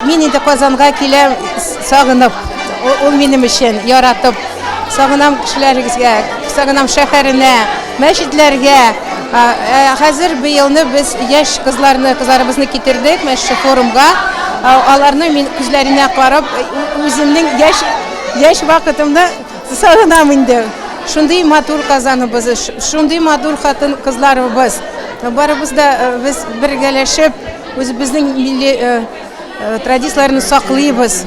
Мин инде Казанга киләм сагынып, ул минем өчен яратып. Сагынам кешеләргә, сагынам шәһәренә, мәчетләргә. Хәзер быелны без яшь кызларыбызны китердек мәче форумга. Аларны мин күзләренә карап, үземнең яшь вакытымны сагынам инде. Шундый матур Казаныбыз, шундый матур хатын кызларыбыз. Барыбыз да без бергәләшеп, үзебезнең милли традицияләрне саклыйбыз,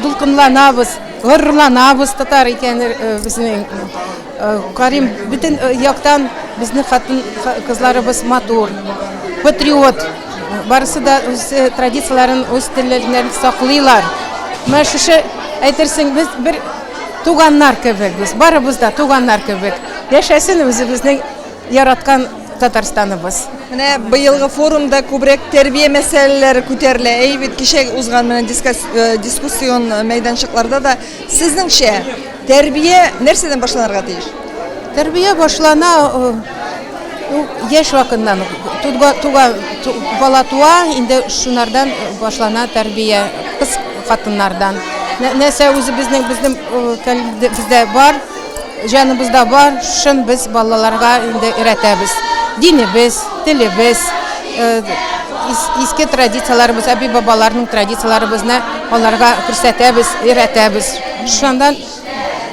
дулкынланабыз, горурланабыз татар икән безнең. Карим бүтән яктан безнең хатын кызларыбыз матур, патриот. Барысы да үз традицияләрен, үз телләрен саклыйлар. Менә шушы әйтерсең без бер туганнар кебекбез, барыбыз да туганнар кебек. Яшәсен үзебезнең яраткан Татарстаныбыз. Менә быелгы форумда күбрәк тәрбия мәсьәләләре күтәрелә. Бит кичә узган менә дискуссион мәйданчыкларда да сезнеңчә тәрбия нәрсәдән башланырга тиеш? Тәрбия башлана яшь вакытыннан. Бала туа, инде шунардан башлана тәрбия, кыз хатыннардан. Нәрсә үзебезнең бездә бар, җаныбызда бар, шун без балаларга инде өйрәтәбез. Динебез, телебез, иске традицияларыбыз, әби-бабаларның традицияларыбызны аларга күрсәтәбез, өйрәтәбез. Шундан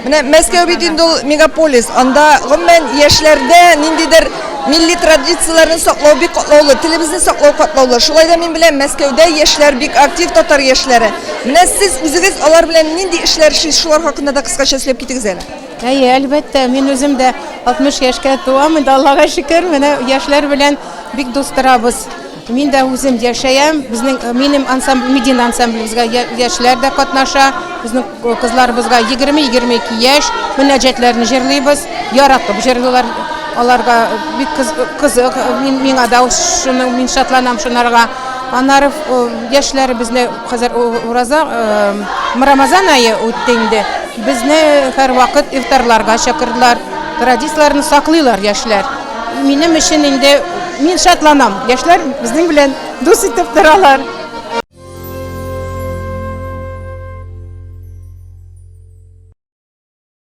менә Мәскәү бит инде ул мегаполис, анда гомумән яшьләрдә ниндидер милли традицияләрне саклау бик катлаулы, телебезне саклау катлаулы. Шулай да мин беләм, Мәскәүдә яшьләр бик актив, татар яшьләре. Менә сез үзегез алар белән нинди эшләр эшлисез, шулар хакында да кыскача сөйләп китегез әле. Әлбәттә, мин үзем дә 60 яшькә туам, инде Аллага шөкер, менә яшьләр белән бик дустырабыз. Мин дә үзем яшәям, минем ансамбль, Медина ансамблебызга яшьләр дә катнаша, безнең кызларыбызга 20-22 яшь мөнәҗәтләрне җырлыйбыз, яратып җырлыйлар. Аларга бик кызык, миңа да шуны мин шатланам шунарга. Аннары яшьләр безне хәзер Рамазан ае үтте инде. Безне һәр вакыт ифтарларга чакырдылар. Традицияләрне саклыйлар яшьләр. Минем өчен инде мин шатланам. Яшьләр безнең белән дус итеп торалар.